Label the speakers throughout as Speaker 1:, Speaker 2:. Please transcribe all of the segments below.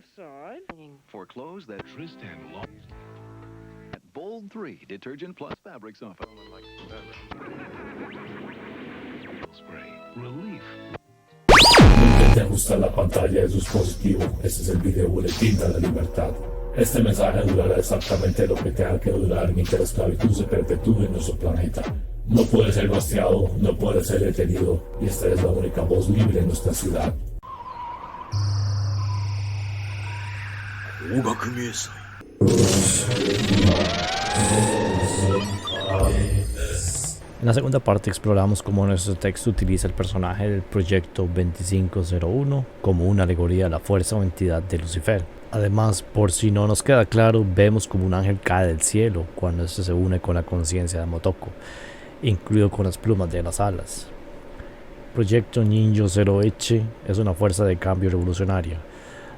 Speaker 1: inside.
Speaker 2: For clothes that Tristan lost. At Bold 3 Detergent Plus Fabric Softener. Spray. Relief.
Speaker 3: Intente ajustar la pantalla de su dispositivo. Este es el video boletín de la libertad. Este mensaje durará exactamente lo que tenga que durar mientras la esclavitud se perpetúe en nuestro planeta. No puede ser rastreado, no puede ser detenido, y esta es la única voz libre en nuestra ciudad.
Speaker 4: En la segunda parte exploramos cómo nuestro texto utiliza el personaje del Proyecto 2501 como una alegoría a la fuerza o entidad de Lucifer. Además, por si no nos queda claro, vemos como un ángel cae del cielo cuando este se une con la conciencia de Motoko, incluido con las plumas de las alas. Proyecto Ninjo Zero Eche es una fuerza de cambio revolucionaria.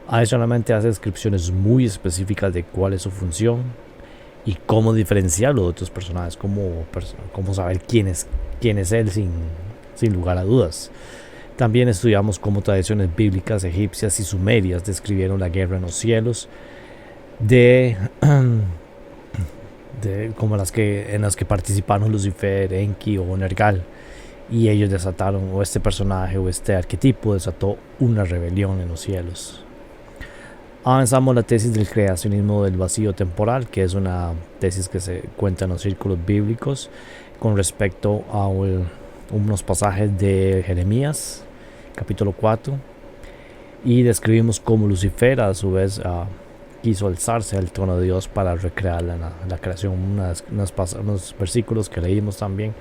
Speaker 4: Adicionalmente hace descripciones muy específicas de cuál es su función y cómo diferenciarlo de otros personajes, cómo saber quién es él sin lugar a dudas. También estudiamos cómo tradiciones bíblicas egipcias y sumerias describieron la guerra en los cielos, como en las que participaron Lucifer, Enki o Nergal, y ellos desataron, o este personaje o este arquetipo desató una rebelión en los cielos. Avanzamos la tesis del creacionismo del vacío temporal, que es una tesis que se cuenta en los círculos bíblicos con respecto a unos pasajes de Jeremías, capítulo 4, y describimos cómo Lucifer a su vez quiso alzarse al trono de Dios para recrear la creación. Unos versículos que leímos también,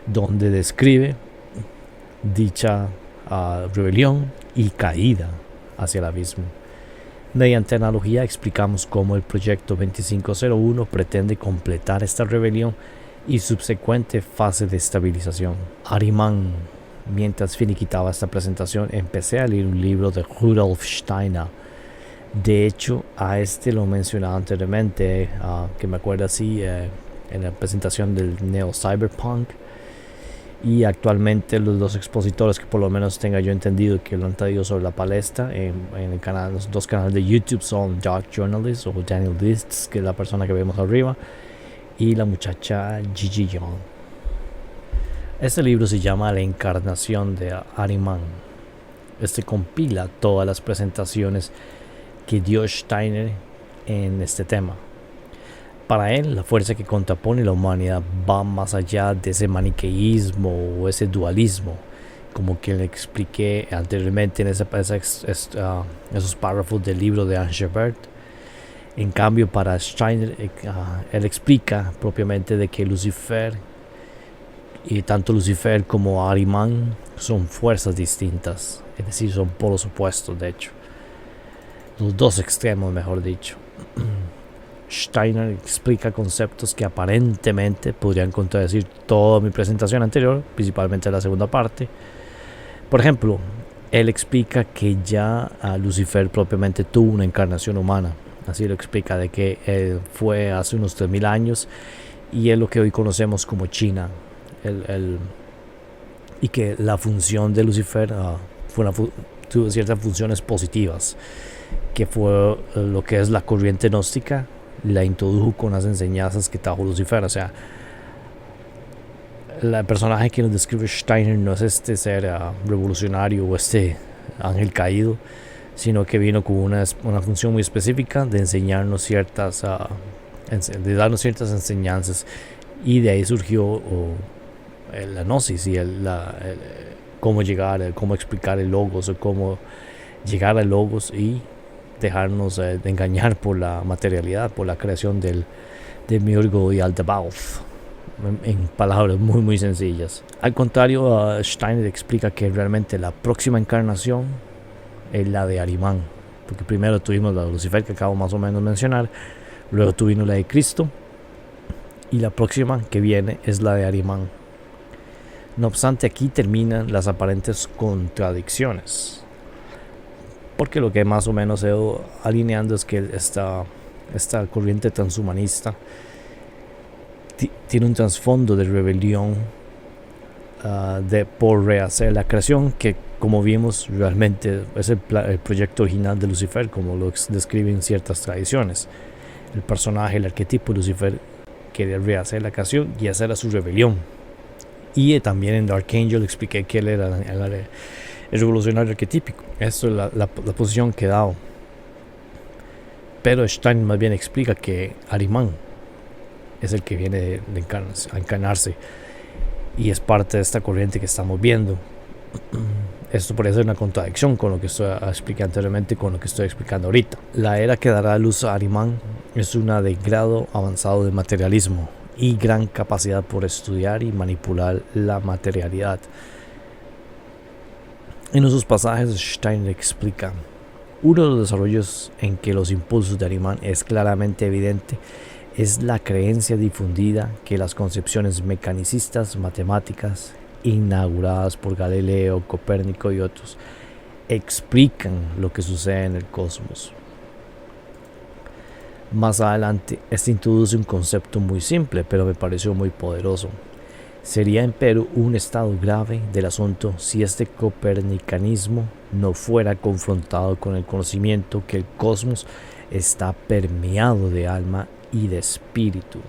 Speaker 4: donde describe dicha rebelión y caída hacia el abismo. Mediante analogía explicamos cómo el Proyecto 2501 pretende completar esta rebelión y subsecuente fase de estabilización. Ahriman. Mientras finiquitaba esta presentación, empecé a leer un libro de Rudolf Steiner. De hecho, a este lo mencionaba anteriormente, que me acuerdo así, en la presentación del Neo-Cyberpunk. Y actualmente los dos expositores que por lo menos tenga yo entendido que lo han traído sobre la palestra en los dos canales de YouTube son Dark Journalist o Daniel Lists, que es la persona que vemos arriba, y la muchacha Gigi Young. Este libro se llama La encarnación de Ahriman. Este compila todas las presentaciones que dio Steiner en este tema. Para él, la fuerza que contrapone la humanidad va más allá de ese maniqueísmo o ese dualismo, como que le expliqué anteriormente en esos párrafos del libro de Anne Gebert. En cambio, para Steiner, él explica propiamente de que Lucifer, y tanto Lucifer como Ahriman, son fuerzas distintas, es decir, son polos opuestos, de hecho. Los dos extremos, mejor dicho. Steiner explica conceptos que aparentemente podrían contradecir toda mi presentación anterior, principalmente la segunda parte. Por ejemplo, él explica que ya Lucifer propiamente tuvo una encarnación humana. Así lo explica, de que él fue hace unos 3000 años y es lo que hoy conocemos como China. Y que la función de Lucifer tuvo ciertas funciones positivas, que fue lo que es la corriente gnóstica, la introdujo con las enseñanzas que trajo Lucifer. O sea, el personaje que nos describe Steiner no es este ser revolucionario o este ángel caído, sino que vino con una función muy específica de enseñarnos de darnos ciertas enseñanzas, y de ahí surgió la gnosis y cómo explicar el logos, o cómo llegar al logos y dejarnos de engañar por la materialidad, por la creación del Miurgo y Aldebaoth, en palabras muy muy sencillas. Al contrario, Steiner explica que realmente la próxima encarnación es la de Ahriman, porque primero tuvimos la de Lucifer, que acabo más o menos de mencionar, luego tuvimos la de Cristo, y la próxima que viene es la de Ahriman. No obstante, aquí terminan las aparentes contradicciones, porque lo que más o menos he ido alineando es que esta corriente transhumanista tiene un trasfondo de rebelión por rehacer la creación, que como vimos, realmente es el proyecto original de Lucifer, como lo describen ciertas tradiciones. El personaje, el arquetipo de Lucifer, quería rehacer la creación y esa era su rebelión. Y también en Dark Angel expliqué que él era el revolucionario arquetípico. Esto es la posición que he dado. Pero Stein más bien explica que Ahriman es el que viene a encarnarse y es parte de esta corriente que estamos viendo. Esto puede ser una contradicción con lo que expliqué anteriormente, con lo que estoy explicando ahorita. La era que dará luz a Ahriman es una de grado avanzado de materialismo y gran capacidad por estudiar y manipular la materialidad. En esos pasajes Steiner explica: uno de los desarrollos en que los impulsos de Ahriman es claramente evidente es la creencia difundida que las concepciones mecanicistas matemáticas inauguradas por Galileo, Copérnico y otros explican lo que sucede en el cosmos. Más adelante, este introduce un concepto muy simple, pero me pareció muy poderoso. Sería empero un estado grave del asunto si este copernicanismo no fuera confrontado con el conocimiento que el cosmos está permeado de alma y de espíritu,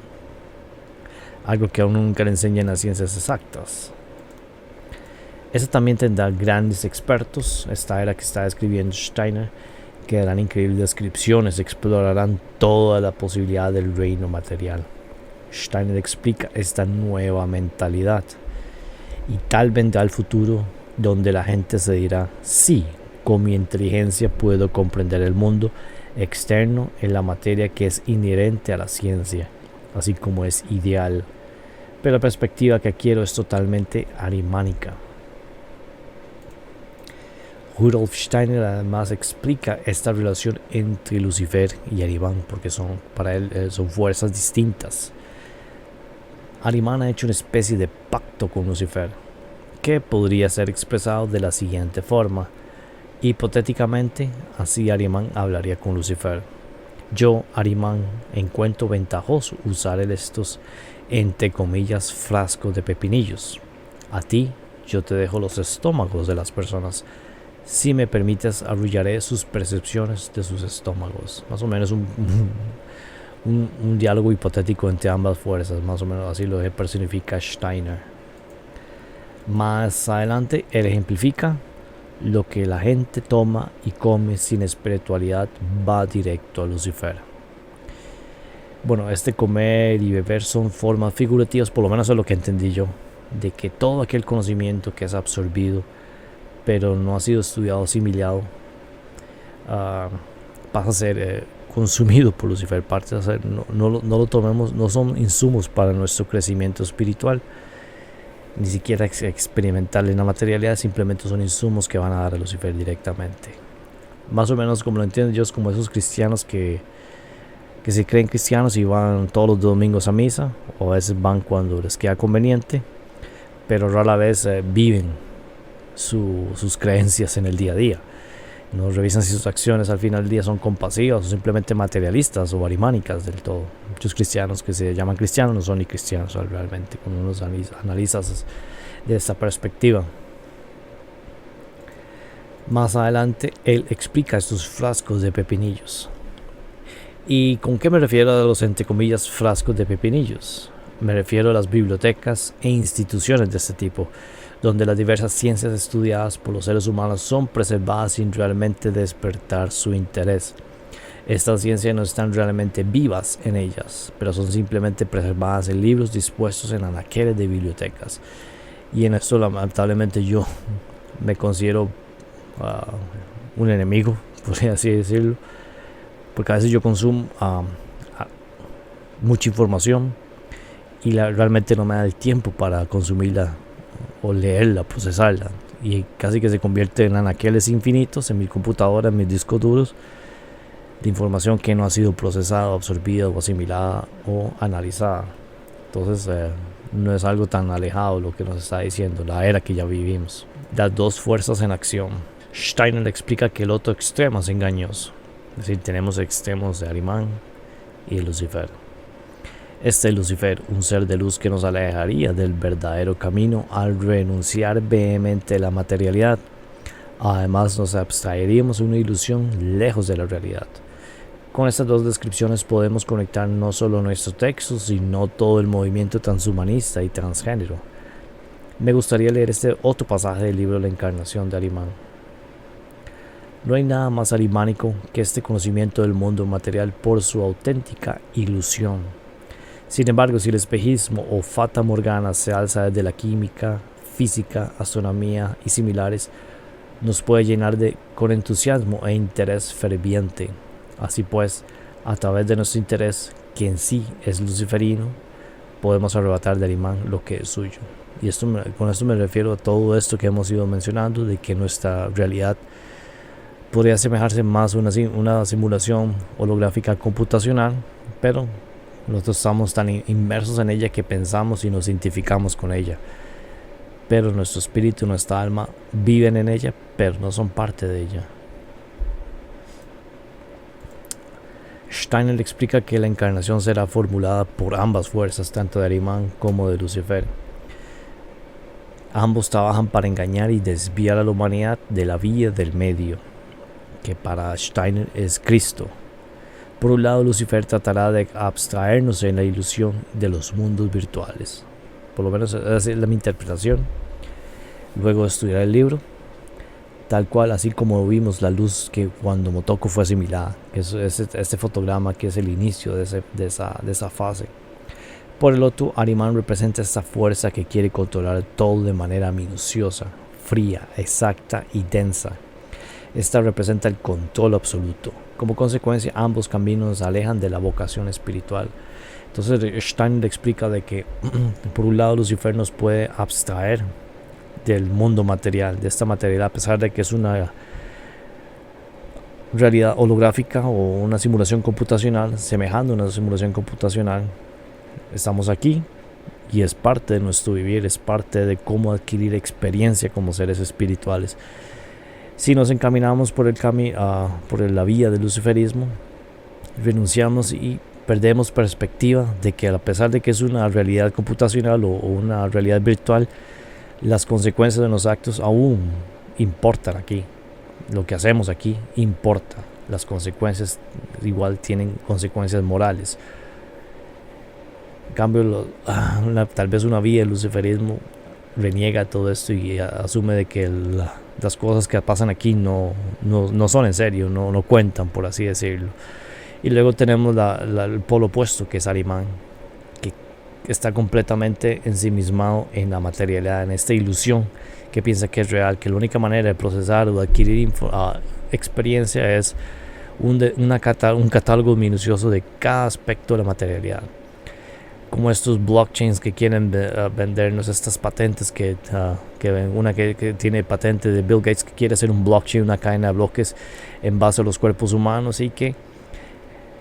Speaker 4: algo que aún nunca le enseñan las ciencias exactas. Eso también tendrá grandes expertos, esta era que está describiendo Steiner, que darán increíbles descripciones, explorarán toda la posibilidad del reino material. Steiner explica esta nueva mentalidad y tal vendrá el futuro donde la gente se dirá: sí, con mi inteligencia puedo comprender el mundo externo en la materia que es inherente a la ciencia, así como es ideal, pero la perspectiva que quiero es totalmente ahrimánica. Rudolf Steiner además explica esta relación entre Lucifer y Ahriman, porque para él son fuerzas distintas. Ahriman ha hecho una especie de pacto con Lucifer, que podría ser expresado de la siguiente forma. Hipotéticamente, así Ahriman hablaría con Lucifer: yo, Ahriman, encuentro ventajoso usar estos, entre comillas, frascos de pepinillos. A ti, yo te dejo los estómagos de las personas. Si me permites, arrullaré sus percepciones de sus estómagos. Más o menos un diálogo hipotético entre ambas fuerzas, más o menos así lo personifica Steiner. Más adelante, él ejemplifica: lo que la gente toma y come sin espiritualidad va directo a Lucifer. Bueno, este comer y beber son formas figurativas, por lo menos es lo que entendí yo, de que todo aquel conocimiento que es absorbido pero no ha sido estudiado, asimilado, pasa a ser consumido por Lucifer. Parte a ser, no lo tomemos, no son insumos para nuestro crecimiento espiritual, ni siquiera experimentar en la materialidad, simplemente son insumos que van a dar a Lucifer directamente. Más o menos como lo entiendo yo, es como esos cristianos que se creen cristianos y van todos los domingos a misa, o a veces van cuando les queda conveniente, pero rara vez viven sus creencias en el día a día. No revisan si sus acciones al final del día son compasivas o simplemente materialistas o ahrimánicas del todo. Muchos cristianos que se llaman cristianos no son ni cristianos realmente, cuando uno los analiza de esta perspectiva. Más adelante él explica estos frascos de pepinillos. ¿Y con qué me refiero a los, entre comillas, frascos de pepinillos? Me refiero a las bibliotecas e instituciones de este tipo, donde las diversas ciencias estudiadas por los seres humanos son preservadas sin realmente despertar su interés. Estas ciencias no están realmente vivas en ellas, pero son simplemente preservadas en libros dispuestos en anaqueles de bibliotecas. Y en esto lamentablemente yo me considero un enemigo, podría así decirlo, porque a veces yo consumo mucha información y realmente no me da el tiempo para consumirla o leerla, procesarla, y casi que se convierte en anaqueles infinitos en mi computadora, en mis discos duros, de información que no ha sido procesada, absorbida o asimilada o analizada. Entonces no es algo tan alejado lo que nos está diciendo la era que ya vivimos. Las dos fuerzas en acción. Steiner explica que el otro extremo es engañoso, es decir, tenemos extremos de Ahriman y de Lucifer. Este es Lucifer, un ser de luz que nos alejaría del verdadero camino al renunciar vehemente a la materialidad. Además, nos abstraeríamos de una ilusión lejos de la realidad. Con estas dos descripciones podemos conectar no solo nuestro texto, sino todo el movimiento transhumanista y transgénero. Me gustaría leer este otro pasaje del libro La Encarnación de Arimán. No hay nada más arimánico que este conocimiento del mundo material por su auténtica ilusión. Sin embargo, si el espejismo o fata morgana se alza desde la química, física, astronomía y similares, nos puede llenar con entusiasmo e interés ferviente. Así pues, a través de nuestro interés, que en sí es luciferino, podemos arrebatar de Arimán lo que es suyo. Y con esto me refiero a todo esto que hemos ido mencionando, de que nuestra realidad podría asemejarse más a una simulación holográfica computacional, pero nosotros estamos tan inmersos en ella que pensamos y nos identificamos con ella. Pero nuestro espíritu y nuestra alma viven en ella, pero no son parte de ella. Steiner explica que la encarnación será formulada por ambas fuerzas, tanto de Arimán como de Lucifer. Ambos trabajan para engañar y desviar a la humanidad de la vía del medio, que para Steiner es Cristo. Por un lado, Lucifer tratará de abstraernos en la ilusión de los mundos virtuales. Por lo menos esa es mi interpretación. Luego estudiar el libro, tal cual, así como vimos la luz que cuando Motoko fue asimilada, que es este fotograma que es el inicio de esa fase. Por el otro, Arimán representa esta fuerza que quiere controlar todo de manera minuciosa, fría, exacta y densa. Esta representa el control absoluto. Como consecuencia, ambos caminos nos alejan de la vocación espiritual. Entonces Steiner explica de que por un lado Lucifer nos puede abstraer del mundo material, de esta materialidad, a pesar de que es una realidad holográfica o una simulación computacional, semejando a una simulación computacional. Estamos aquí y es parte de nuestro vivir, es parte de cómo adquirir experiencia como seres espirituales. Si nos encaminamos por la vía del luciferismo, renunciamos y perdemos perspectiva de que a pesar de que es una realidad computacional o una realidad virtual, las consecuencias de los actos aún importan aquí. Lo que hacemos aquí importa. Las consecuencias igual tienen consecuencias morales. En cambio, tal vez una vía del luciferismo reniega todo esto y asume de que las cosas que pasan aquí no son en serio, no cuentan, por así decirlo. Y luego tenemos el polo opuesto, que es Arimán, que está completamente ensimismado en la materialidad, en esta ilusión que piensa que es real, que la única manera de procesar o de adquirir experiencia es un catálogo minucioso de cada aspecto de la materialidad. Como estos blockchains que quieren vendernos estas patentes que una que tiene patente de Bill Gates, que quiere hacer un blockchain, una cadena de bloques en base a los cuerpos humanos, y que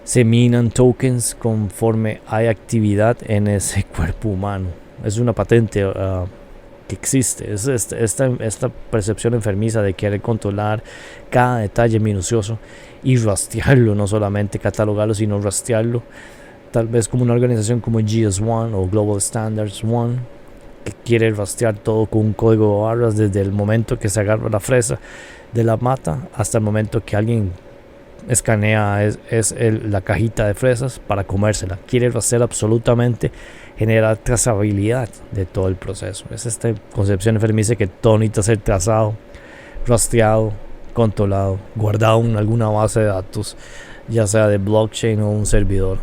Speaker 4: se minan tokens conforme hay actividad en ese cuerpo humano. Es una patente que existe. Es esta percepción enfermiza de querer controlar cada detalle minucioso y rastrearlo, no solamente catalogarlo, sino rastrearlo. Tal vez como una organización como GS1 o Global Standards 1, que quiere rastrear todo con un código de barras desde el momento que se agarra la fresa de la mata hasta el momento que alguien escanea la cajita de fresas para comérsela. Quiere rastrear absolutamente, generar trazabilidad de todo el proceso. Es esta concepción enfermiza que todo necesita ser trazado, rastreado, controlado, guardado en alguna base de datos, ya sea de blockchain o un servidor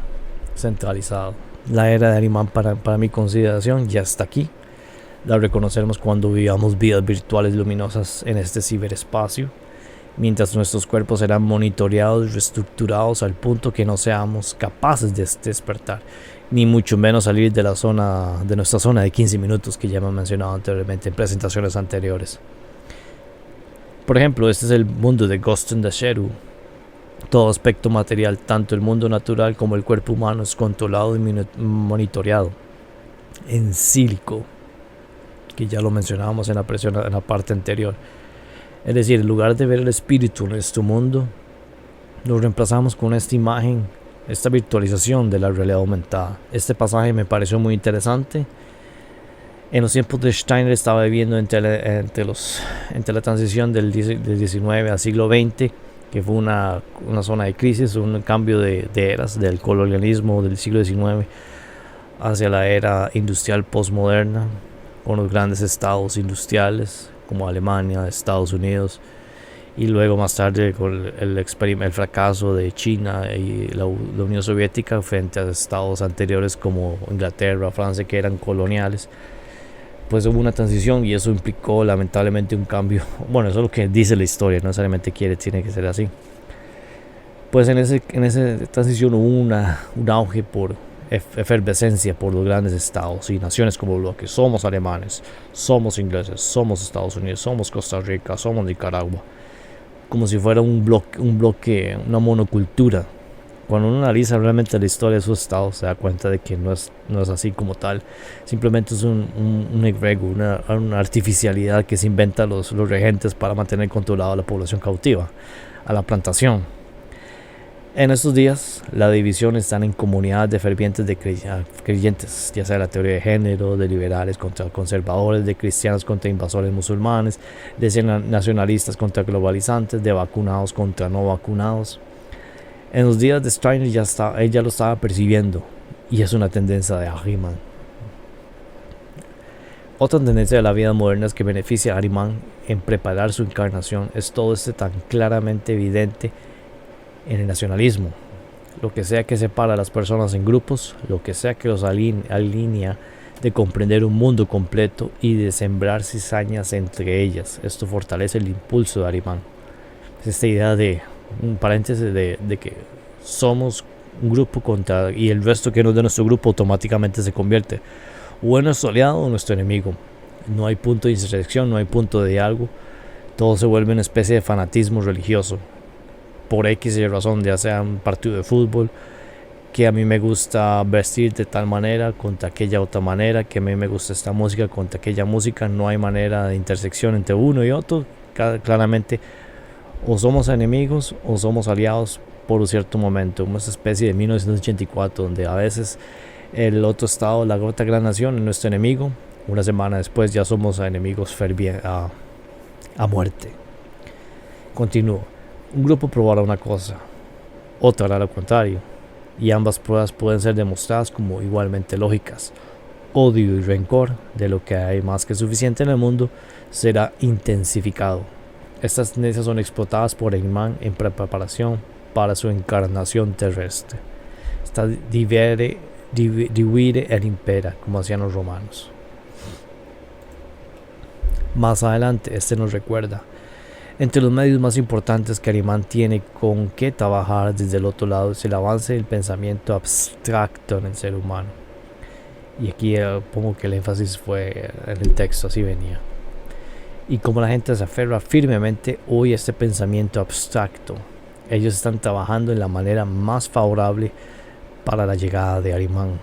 Speaker 4: centralizado. La era de Arimán, para mi consideración, ya está aquí. La reconoceremos cuando vivamos vidas virtuales luminosas en este ciberespacio, mientras nuestros cuerpos serán monitoreados y reestructurados al punto que no seamos capaces de despertar, ni mucho menos salir de nuestra zona de 15 minutos que ya hemos mencionado anteriormente en presentaciones anteriores. Por ejemplo, este es el mundo de Ghost in the Shell. Todo aspecto material, tanto el mundo natural como el cuerpo humano, es controlado y monitoreado en sílico, que ya lo mencionábamos en la parte anterior. Es decir, en lugar de ver el espíritu en nuestro mundo, lo reemplazamos con esta imagen, esta virtualización de la realidad aumentada. Este pasaje me pareció muy interesante En los tiempos de Steiner estaba viviendo entre la transición del 19 al siglo XX, que fue una zona de crisis, un cambio de eras del colonialismo del siglo XIX hacia la era industrial postmoderna, con los grandes estados industriales como Alemania, Estados Unidos, y luego más tarde con el fracaso de China y la Unión Soviética frente a estados anteriores como Inglaterra, Francia, que eran coloniales. Pues hubo una transición y eso implicó lamentablemente un cambio. Bueno, eso es lo que dice la historia, no necesariamente tiene que ser así. Pues en esa transición hubo un auge por efervescencia por los grandes estados y naciones como bloques. Somos alemanes, somos ingleses, somos Estados Unidos, somos Costa Rica, somos Nicaragua. Como si fuera un bloque, una monocultura. Cuando uno analiza realmente la historia de esos estados, se da cuenta de que no es así como tal. Simplemente es un egregio, una artificialidad que se inventa los regentes para mantener controlada a la población cautiva, a la plantación. En estos días, la división está en comunidades de fervientes de creyentes, ya sea la teoría de género, de liberales contra conservadores, de cristianos contra invasores musulmanes, de nacionalistas contra globalizantes, de vacunados contra no vacunados. En los días de Steiner ella lo estaba percibiendo, y es una tendencia de Ahriman. Otra tendencia de la vida moderna es que beneficia a Ahriman en preparar su encarnación es todo tan claramente evidente en el nacionalismo. Lo que sea que separa a las personas en grupos, lo que sea que los alinea de comprender un mundo completo y de sembrar cizañas entre ellas. Esto fortalece el impulso de Ahriman. Es esta idea de un paréntesis de que somos un grupo contra, y el resto que no es de nuestro grupo automáticamente se convierte o en nuestro aliado o nuestro enemigo. No hay punto de intersección, no hay punto de diálogo. Todo se vuelve una especie de fanatismo religioso por X y razón, ya sea un partido de fútbol, que a mí me gusta vestir de tal manera contra aquella otra manera, que a mí me gusta esta música contra aquella música. No hay manera de intersección entre uno y otro. Claramente o somos enemigos o somos aliados por un cierto momento, una especie de 1984 donde a veces el otro estado, la otra gran nación es nuestro enemigo, una semana después ya somos enemigos a muerte. Continúo. Un grupo probará una cosa, otra hará lo contrario, y ambas pruebas pueden ser demostradas como igualmente lógicas. Odio y rencor de lo que hay más que suficiente en el mundo será intensificado. Estas tendencias son explotadas por Ahriman en preparación para su encarnación terrestre. Esta divide e impera, como hacían los romanos. Más adelante, nos recuerda: entre los medios más importantes que Ahriman tiene con que trabajar desde el otro lado es el avance del pensamiento abstracto en el ser humano. Y aquí pongo que el énfasis fue en el texto, así venía. Y como la gente se aferra firmemente hoy a este pensamiento abstracto, ellos están trabajando en la manera más favorable para la llegada de Ahriman.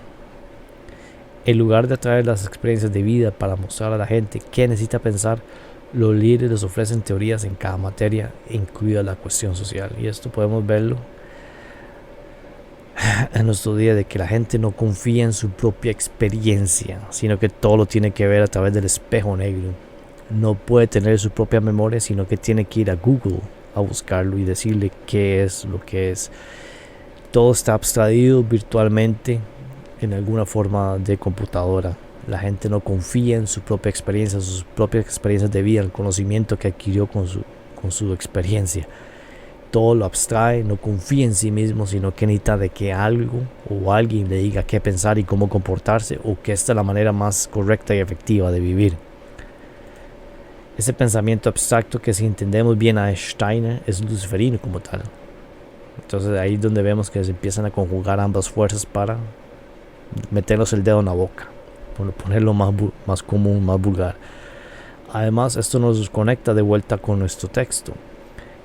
Speaker 4: En lugar de atraer las experiencias de vida para mostrar a la gente qué necesita pensar, los líderes les ofrecen teorías en cada materia, incluida la cuestión social. Y esto podemos verlo en nuestro día, de que la gente no confía en su propia experiencia, sino que todo lo tiene que ver a través del espejo negro. No puede tener su propia memoria, sino que tiene que ir a Google a buscarlo y decirle qué es lo que es. Todo está abstraído virtualmente en alguna forma de computadora. La gente no confía en su propia experiencia, sus propias experiencias de vida, el conocimiento que adquirió con su experiencia. Todo lo abstrae, no confía en sí mismo, sino que necesita de que algo o alguien le diga qué pensar y cómo comportarse, o que esta es la manera más correcta y efectiva de vivir. Ese pensamiento abstracto, que si entendemos bien a Steiner, es luciferino como tal. Entonces ahí es donde vemos que se empiezan a conjugar ambas fuerzas para meternos el dedo en la boca, por ponerlo más común, más vulgar. Además, esto nos conecta de vuelta con nuestro texto.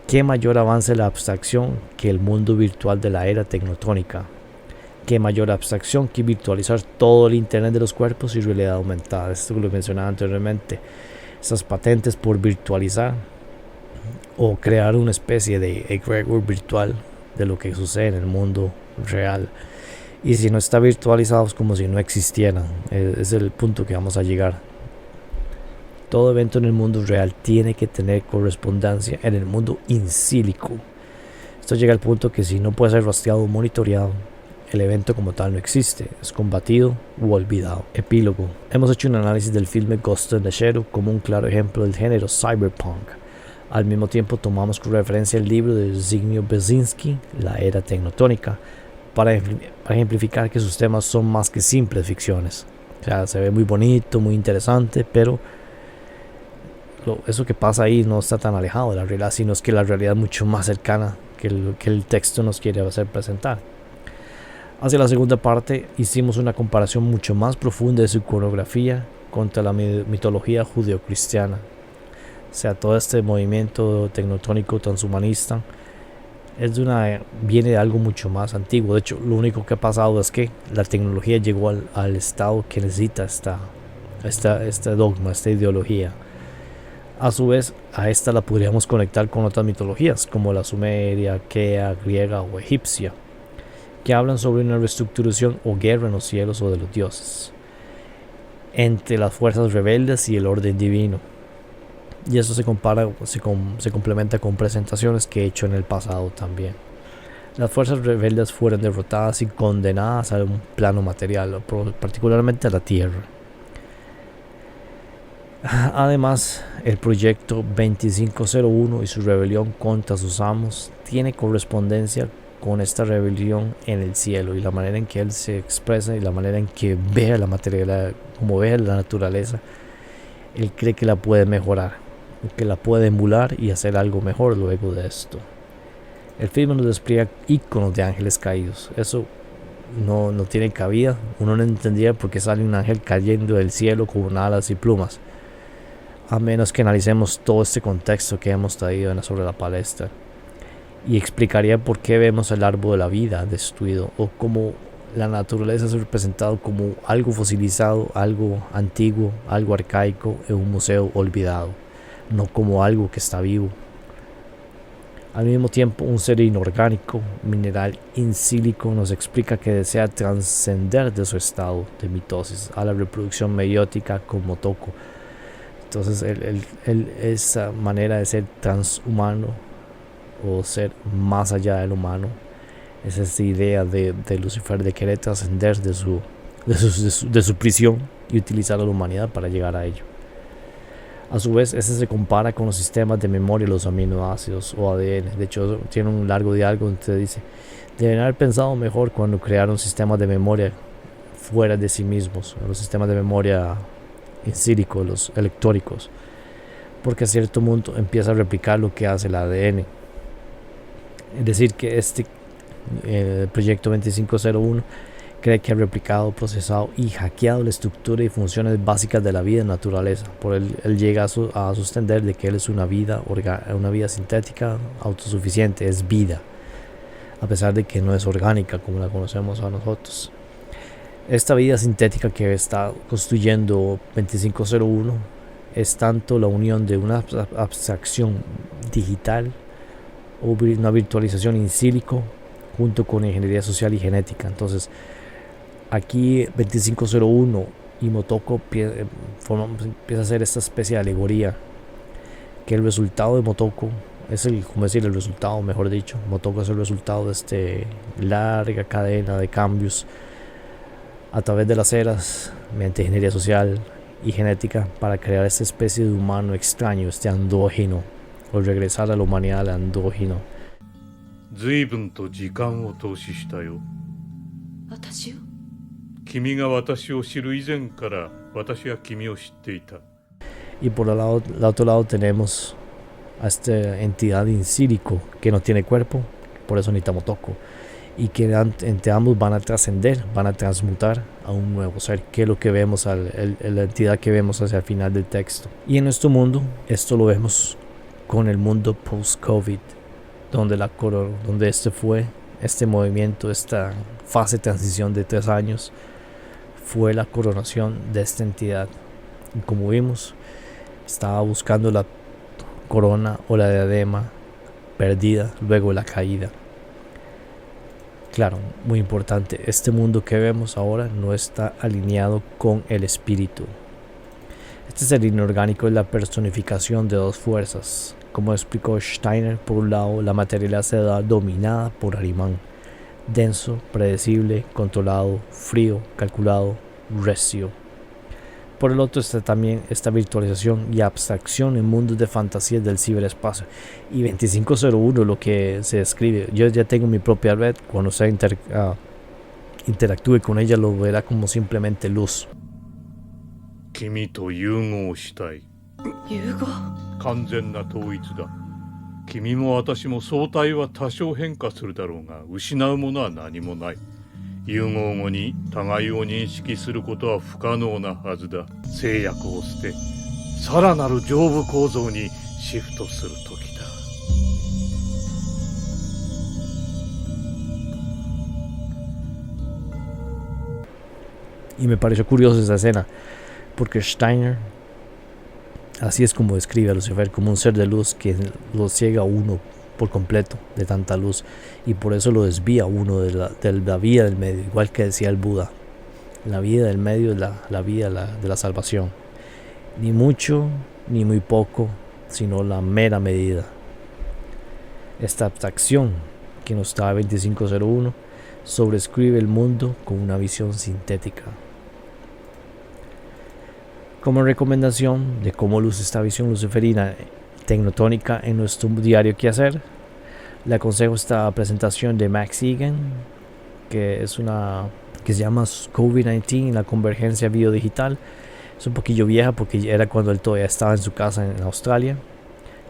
Speaker 4: ¿Qué mayor avance la abstracción que el mundo virtual de la era tecnotrónica? ¿Qué mayor abstracción que virtualizar todo el internet de los cuerpos y realidad aumentada? Esto lo mencionaba anteriormente. Esas patentes por virtualizar o crear una especie de egregor virtual de lo que sucede en el mundo real. Y si no está virtualizado, es como si no existieran. Es el punto que vamos a llegar. Todo evento en el mundo real tiene que tener correspondencia en el mundo insílico. Esto llega al punto que si no puede ser rastreado o monitoreado, el evento como tal no existe, es combatido u olvidado. Epílogo. Hemos hecho un análisis del filme Ghost in the Shell como un claro ejemplo del género cyberpunk. Al mismo tiempo tomamos como referencia el libro de Zbigniew Brzezinski, La Era Tecnotónica, para ejemplificar que sus temas son más que simples ficciones. O sea, se ve muy bonito, muy interesante, pero eso que pasa ahí no está tan alejado de la realidad, sino es que la realidad es mucho más cercana que el texto nos quiere hacer presentar. Hacia la segunda parte hicimos una comparación mucho más profunda de su iconografía contra la mitología judeocristiana. O sea, todo este movimiento tecnotónico transhumanista viene de algo mucho más antiguo. De hecho, lo único que ha pasado es que la tecnología llegó al estado que necesita este dogma, esta ideología. A su vez, a esta la podríamos conectar con otras mitologías, como la sumeria, aquea, griega o egipcia, que hablan sobre una reestructuración o guerra en los cielos o de los dioses, entre las fuerzas rebeldes y el orden divino. Y eso se complementa con presentaciones que he hecho en el pasado también. Las fuerzas rebeldes fueron derrotadas y condenadas a un plano material, particularmente a la tierra. Además, el proyecto 2501 y su rebelión contra sus amos tiene correspondencia con esta rebelión en el cielo y la manera en que él se expresa y la manera en que ve la materialidad, como ve la naturaleza. Él cree que la puede mejorar, que la puede emular y hacer algo mejor luego de esto. El film nos despliega iconos de ángeles caídos. Eso no tiene cabida. Uno no entendía por qué sale un ángel cayendo del cielo con alas y plumas, a menos que analicemos todo este contexto que hemos traído sobre la palestra, y explicaría por qué vemos el árbol de la vida destruido, o cómo la naturaleza es representado como algo fosilizado, algo antiguo, algo arcaico en un museo olvidado, no como algo que está vivo. Al mismo tiempo, un ser inorgánico, mineral insílico, nos explica que desea trascender de su estado de mitosis a la reproducción meiótica con Motoko. Entonces, esa manera de ser transhumano o ser más allá del humano, es esta idea de Lucifer de querer trascender de su prisión y utilizar a la humanidad para llegar a ello. A su vez, este se compara con los sistemas de memoria, los aminoácidos o ADN. De hecho, tiene un largo diálogo donde dice: deben haber pensado mejor cuando crearon sistemas de memoria fuera de sí mismos, los sistemas de memoria en sílico, los electrónicos, porque a cierto punto empieza a replicar lo que hace el ADN. Es decir, que este proyecto 2501 cree que ha replicado, procesado y hackeado la estructura y funciones básicas de la vida en naturaleza. Por él llega a sostener de que él es una vida sintética autosuficiente, es vida, a pesar de que no es orgánica como la conocemos a nosotros. Esta vida sintética que está construyendo 2501 es tanto la unión de una abstracción digital o una virtualización in silico junto con ingeniería social y genética. Entonces, aquí 2501 y Motoko empieza a hacer esta especie de alegoría, que el resultado de Motoko es el resultado, mejor dicho, Motoko es el resultado de esta larga cadena de cambios a través de las eras, mediante ingeniería social y genética, para crear esta especie de humano extraño, este andrógino, o regresar a la humanidad al andrógino.
Speaker 1: 随分と時間を投資したよ。
Speaker 5: 私を？
Speaker 1: 君が私を知る以前から私は君を知っていた。
Speaker 4: Y por el otro lado tenemos a esta entidad insílico que no tiene cuerpo, por eso necesita Motoko, y que entre ambos van a trascender, van a transmutar a un nuevo ser, que es lo que vemos, la entidad que vemos hacia el final del texto. Y en nuestro mundo, esto lo vemos con el mundo post-COVID, donde este movimiento, esta fase de transición de 3 años, fue la coronación de esta entidad. Y como vimos, estaba buscando la corona o la diadema perdida luego de la caída. Claro, muy importante, este mundo que vemos ahora no está alineado con el espíritu. Este ser inorgánico es la personificación de dos fuerzas. Como explicó Steiner, por un lado, la materialidad se da dominada por Ahriman, denso, predecible, controlado, frío, calculado, recio. Por el otro está también esta virtualización y abstracción en mundos de fantasías del ciberespacio. Y 2501 lo que se describe, yo ya tengo mi propia red, cuando usted interactúe con ella lo verá como simplemente luz.
Speaker 1: 君と融合したい。
Speaker 5: 融合。
Speaker 1: 完全な統一だ。君も私も相対は多少変化するだろうが、失うものは何もない。融合後に互いを認識することは不可能なはずだ。制約を捨て、さらなる上部構造にシフトする時だ。
Speaker 4: Y me pareció curiosa esa escena, porque Steiner así es como describe a Lucifer, como un ser de luz que lo ciega a uno por completo de tanta luz, y por eso lo desvía a uno de la vía del medio, igual que decía el Buda. La vía del medio es la vía de la salvación, ni mucho ni muy poco, sino la mera medida. Esta abstracción que nos da 2501 sobrescribe el mundo con una visión sintética. Como recomendación de cómo luce esta visión luciferina tecnotónica en nuestro diario quehacer, le aconsejo esta presentación de Max Igan, que es una que se llama COVID-19, la convergencia biodigital. Es un poquillo vieja porque era cuando él todavía estaba en su casa en Australia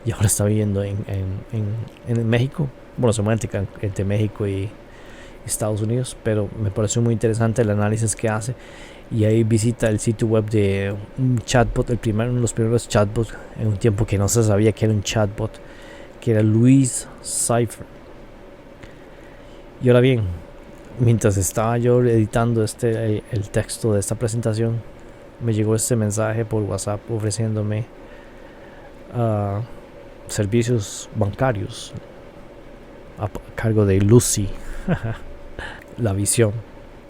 Speaker 4: y ahora está viviendo en México. Bueno, se mueve entre México y Estados Unidos, pero me pareció muy interesante el análisis que hace. Y ahí visita el sitio web de un chatbot, uno de los primeros chatbots en un tiempo que no se sabía que era un chatbot, que era Louise Cypher. Y ahora bien, mientras estaba yo editando el texto de esta presentación, me llegó este mensaje por WhatsApp ofreciéndome servicios bancarios a cargo de Lucy. La visión.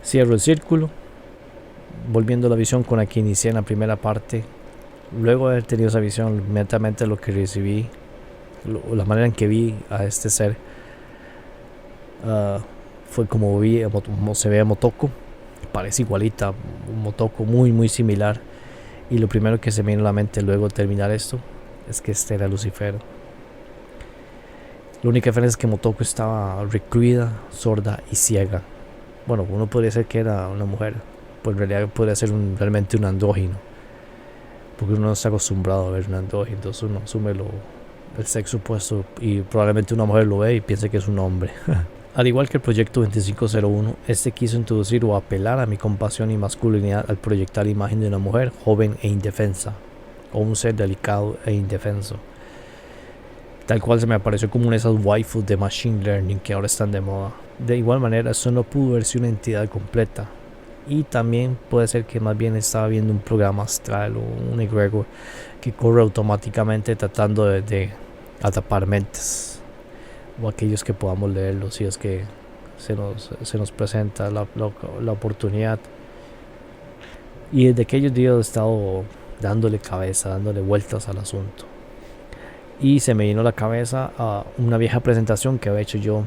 Speaker 4: Cierro el círculo, volviendo a la visión con la que inicié en la primera parte. Luego de haber tenido esa visión, inmediatamente lo que recibí, la manera en que vi a este ser, fue como se ve a Motoko. Parece igualita a Motoko, muy muy similar. Y lo primero que se me vino a la mente luego de terminar esto es que este era Lucifer. La única diferencia es que Motoko estaba recluida, sorda y ciega. Bueno, uno podría ser que era una mujer, pues en realidad podría ser realmente un andrógino, porque uno no está acostumbrado a ver un andrógino, entonces uno asume el sexo opuesto y probablemente una mujer lo ve y piensa que es un hombre. Al igual que el proyecto 2501, este quiso introducir o apelar a mi compasión y masculinidad al proyectar la imagen de una mujer joven e indefensa, o un ser delicado e indefenso, tal cual se me apareció como una de esas waifus de machine learning que ahora están de moda. De igual manera, esto no pudo verse una entidad completa, y también puede ser que más bien estaba viendo un programa astral o un egregor que corre automáticamente tratando de atrapar mentes, o aquellos que podamos leerlo si es que se nos presenta la oportunidad. Y desde aquellos días he estado dándole vueltas al asunto, y se me vino a la cabeza a una vieja presentación que había hecho yo,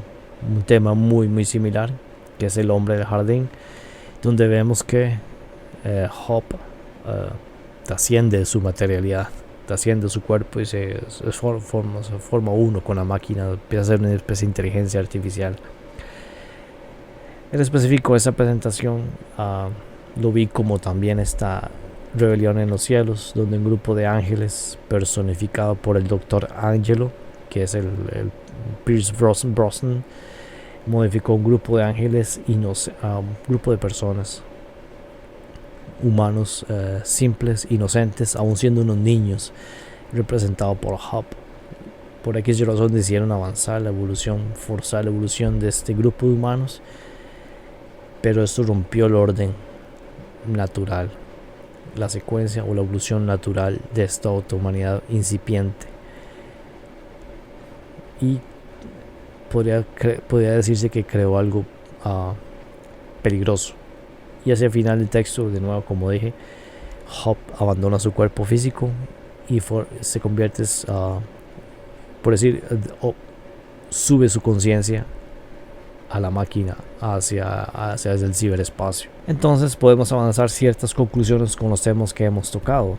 Speaker 4: un tema muy muy similar, que es el hombre del jardín, donde vemos que Hop trasciende su materialidad, trasciende su cuerpo y se forma uno con la máquina, empieza a ser una especie de inteligencia artificial. En específico, esa presentación lo vi como también esta rebelión en los cielos, donde un grupo de ángeles personificado por el Dr. Angelo, que es el Pierce Brosnan, modificó un grupo de ángeles a un grupo de personas, humanos simples, inocentes, aún siendo unos niños, representados por Hop. Por X razón decidieron avanzar la evolución, forzar la evolución de este grupo de humanos, pero esto rompió el orden natural, la secuencia o la evolución natural de esta otra humanidad incipiente, y podría decirse que creó algo peligroso. Y hacia el final del texto, de nuevo, como dije, Hop abandona su cuerpo físico y se convierte, por decir, sube su conciencia a la máquina hacia el ciberespacio. Entonces podemos avanzar ciertas conclusiones con los temas que hemos tocado.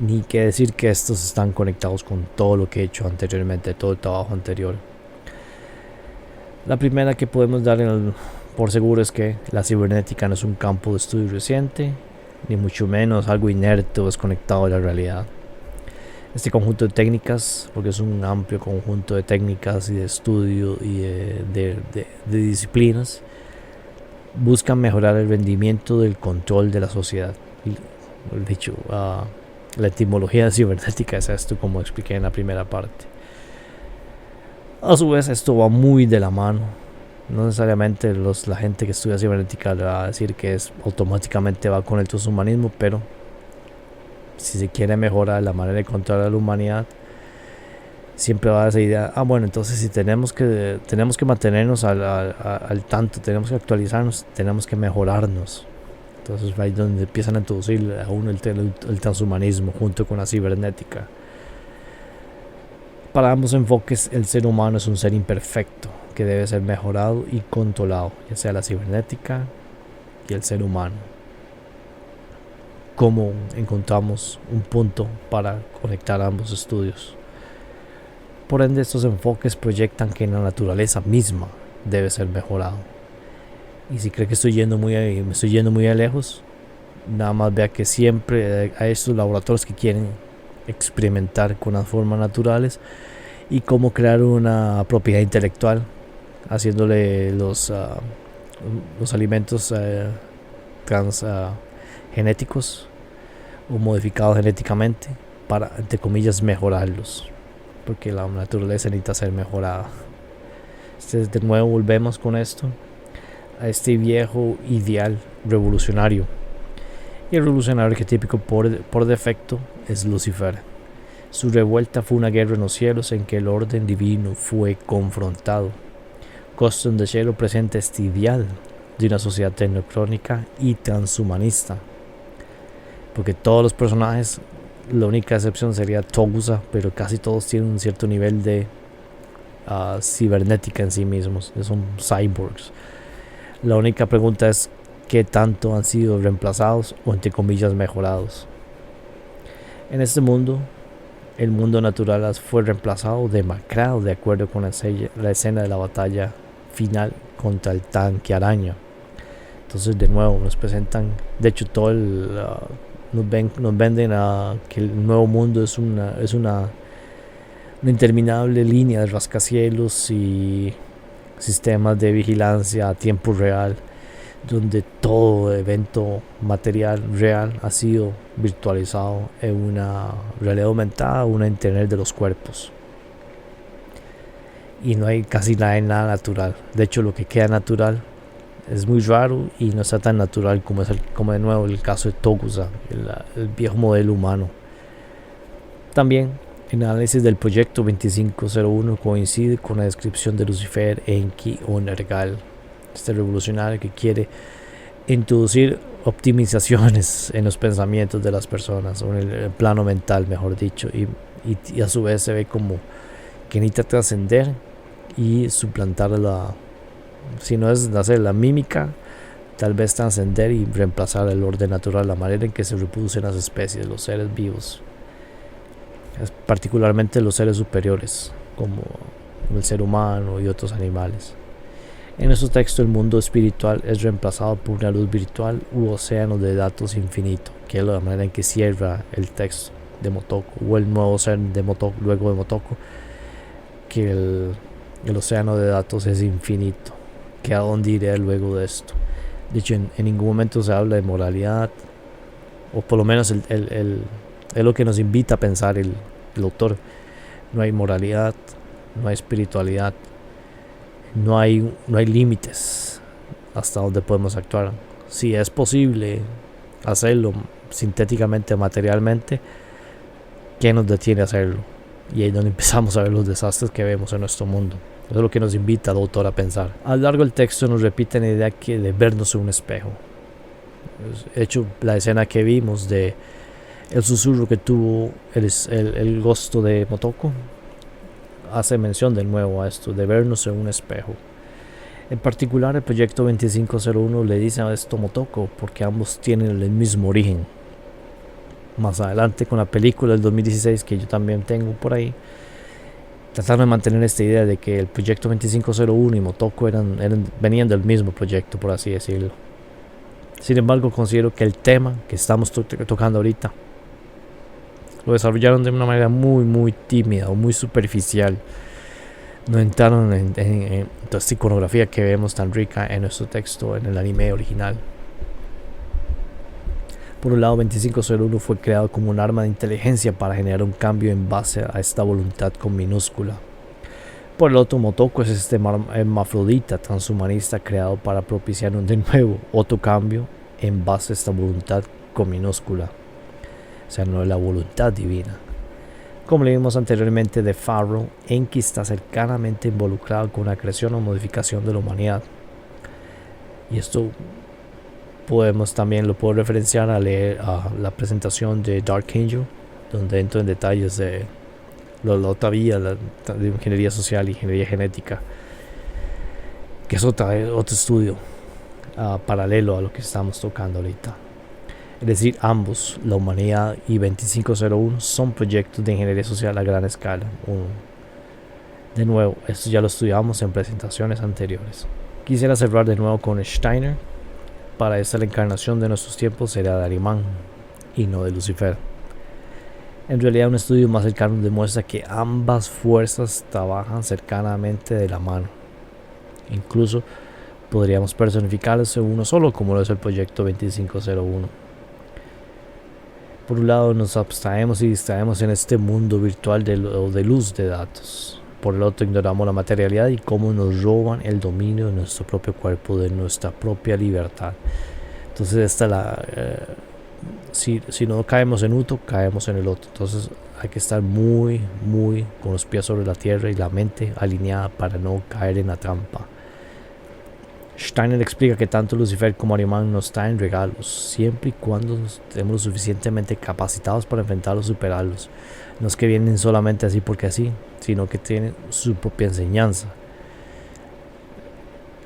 Speaker 4: Ni que decir que estos están conectados con todo lo que he hecho anteriormente, todo el trabajo anterior. La primera que podemos dar por seguro es que la cibernética no es un campo de estudio reciente, ni mucho menos algo inerte o desconectado de la realidad. Este conjunto de técnicas, porque es un amplio conjunto de técnicas y de estudio y de disciplinas, buscan mejorar el rendimiento del control de la sociedad. De hecho, la etimología de cibernética es esto, como expliqué en la primera parte. A su vez, esto va muy de la mano. No necesariamente la gente que estudia cibernética le va a decir que automáticamente va con el transhumanismo, pero si se quiere mejorar la manera de controlar la humanidad, siempre va a esa idea, bueno, entonces si tenemos que mantenernos al tanto, tenemos que actualizarnos, tenemos que mejorarnos. Entonces ahí es donde empiezan a introducir a uno el transhumanismo junto con la cibernética. Para ambos enfoques, el ser humano es un ser imperfecto que debe ser mejorado y controlado, ya sea la cibernética y el ser humano. ¿Cómo encontramos un punto para conectar ambos estudios? Por ende, estos enfoques proyectan que la naturaleza misma debe ser mejorado. Y si cree que me estoy yendo muy lejos, nada más vea que siempre hay estos laboratorios que quieren experimentar con las formas naturales y cómo crear una propiedad intelectual, haciéndole los alimentos genéticos o modificados genéticamente para, entre comillas, mejorarlos, porque la naturaleza necesita ser mejorada. De nuevo volvemos con esto a este viejo ideal revolucionario, y el revolucionario arquetípico por defecto es Lucifer. Su revuelta fue una guerra en los cielos en que el orden divino fue confrontado. Ghost in the Shell presenta este ideal de una sociedad tecnocrónica y transhumanista, porque todos los personajes, la única excepción sería Togusa, pero casi todos tienen un cierto nivel de cibernética en sí mismos, son cyborgs. La única pregunta es qué tanto han sido reemplazados o, entre comillas, mejorados. En este mundo, el mundo natural fue reemplazado, demacrado, de acuerdo con la escena de la batalla final contra el tanque araña. Entonces, de nuevo, nos presentan, de hecho, nos venden que el nuevo mundo es una interminable línea de rascacielos y sistemas de vigilancia a tiempo real, donde todo evento material real ha sido virtualizado en una realidad aumentada, una internet de los cuerpos, y no hay casi nada natural. De hecho, lo que queda natural es muy raro y no está tan natural como de nuevo el caso de Togusa, el viejo modelo humano. También el análisis del proyecto 2501 coincide con la descripción de Lucifer Enki o Nergal, este revolucionario que quiere introducir optimizaciones en los pensamientos de las personas, o en el plano mental, mejor dicho, y a su vez se ve como que necesita trascender y suplantar si no es hacer la mímica, tal vez trascender y reemplazar el orden natural, la manera en que se reproducen las especies, los seres vivos, particularmente los seres superiores como el ser humano y otros animales. En estos textos, el mundo espiritual es reemplazado por una luz virtual u océano de datos infinito, que es la manera en que cierra el texto de Motoko, o el nuevo ser de Motoko, luego de Motoko, que el océano de datos es infinito, que a dónde iré luego de esto. De hecho, en ningún momento se habla de moralidad, o por lo menos es lo que nos invita a pensar el autor. No hay moralidad, no hay espiritualidad, no hay límites hasta donde podemos actuar. Si es posible hacerlo sintéticamente, materialmente, ¿qué nos detiene a hacerlo? Y ahí es donde empezamos a ver los desastres que vemos en nuestro mundo. Eso es lo que nos invita el autor a pensar. A lo largo del texto nos repite la idea de vernos en un espejo. De hecho, la escena que vimos de el susurro que tuvo el Gosto de Motoko hace mención de nuevo a esto, de vernos en un espejo. En particular, el proyecto 2501 le dice a esto Motoko porque ambos tienen el mismo origen. Más adelante, con la película del 2016 que yo también tengo por ahí, trataron de mantener esta idea de que el proyecto 2501 y Motoko venían del mismo proyecto, por así decirlo. Sin embargo, considero que el tema que estamos tocando ahorita lo desarrollaron de una manera muy tímida o muy superficial. No entraron en toda esta iconografía que vemos tan rica en nuestro texto, en el anime original. Por un lado, 2501 fue creado como un arma de inteligencia para generar un cambio en base a esta voluntad con minúscula. Por el otro, Motoko es este hermafrodita transhumanista creado para propiciar de nuevo otro cambio en base a esta voluntad con minúscula. O sea, no es la voluntad divina. Como le vimos anteriormente de Pharaoh, Enki está cercanamente involucrado con la creación o modificación de la humanidad. Y esto lo puedo referenciar a leer a la presentación de Dark Angel, donde entro en detalles de la otra vía de ingeniería social y ingeniería genética, que es otro estudio paralelo a lo que estamos tocando ahorita. Es decir, ambos, la humanidad y 2501, son proyectos de ingeniería social a gran escala. De nuevo, esto ya lo estudiamos en presentaciones anteriores. Quisiera cerrar de nuevo con Steiner. Para esta la encarnación de nuestros tiempos será de Ahriman y no de Lucifer. En realidad, un estudio más cercano demuestra que ambas fuerzas trabajan cercanamente de la mano. Incluso podríamos personificarlos en uno solo, como lo es el proyecto 2501. Por un lado, nos abstraemos y distraemos en este mundo virtual de luz de datos. Por el otro, ignoramos la materialidad y cómo nos roban el dominio de nuestro propio cuerpo, de nuestra propia libertad. Entonces, si no caemos en uno, caemos en el otro. Entonces, hay que estar muy con los pies sobre la tierra y la mente alineada para no caer en la trampa. Steiner explica que tanto Lucifer como Ahriman nos traen regalos, siempre y cuando estemos lo suficientemente capacitados para enfrentarlos y superarlos. No es que vienen solamente así porque así, sino que tienen su propia enseñanza.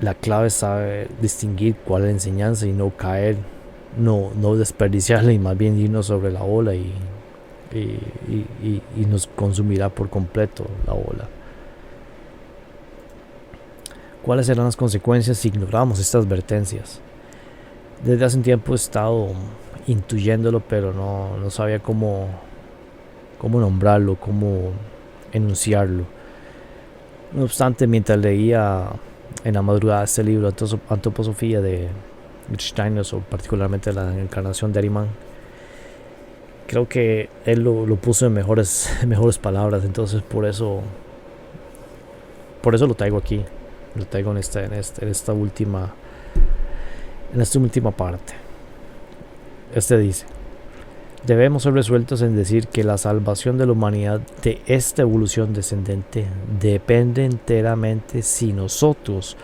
Speaker 4: La clave es saber distinguir cuál es la enseñanza y no caer, no desperdiciarla y más bien irnos sobre la ola y nos consumirá por completo la ola. ¿Cuáles serán las consecuencias si ignoramos estas advertencias? Desde hace un tiempo he estado intuyéndolo, pero no sabía cómo nombrarlo, cómo enunciarlo. No obstante, mientras leía en la madrugada este libro, Antroposofía de Steiner, o particularmente la encarnación de Ahriman, creo que él lo puso en mejores palabras. Entonces por eso lo traigo aquí. Lo traigo en esta última parte. Dice: debemos ser resueltos en decir que la salvación de la humanidad de esta evolución descendente depende enteramente si nosotros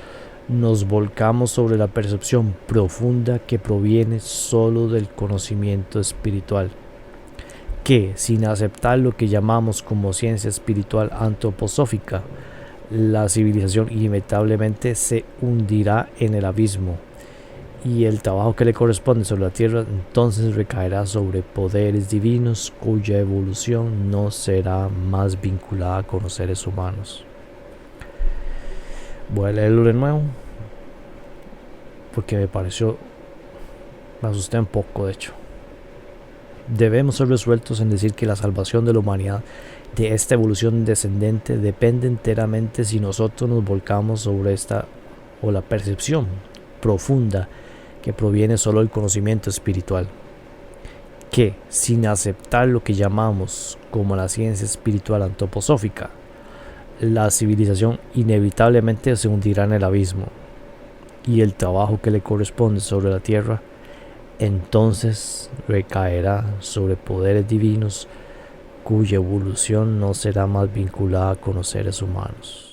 Speaker 4: nos volcamos sobre la percepción profunda que proviene solo del conocimiento espiritual, que sin aceptar lo que llamamos como ciencia espiritual antroposófica, la civilización inevitablemente se hundirá en el abismo y el trabajo que le corresponde sobre la tierra entonces recaerá sobre poderes divinos cuya evolución no será más vinculada con los seres humanos. Voy a leerlo de nuevo porque me asusté un poco. De hecho, debemos ser resueltos en decir que la salvación de la humanidad de esta evolución descendente depende enteramente si nosotros nos volcamos sobre esta o la percepción profunda que proviene solo del conocimiento espiritual, que sin aceptar lo que llamamos como la ciencia espiritual antroposófica, la civilización inevitablemente se hundirá en el abismo y el trabajo que le corresponde sobre la tierra entonces recaerá sobre poderes divinos cuya evolución no será más vinculada con los seres humanos.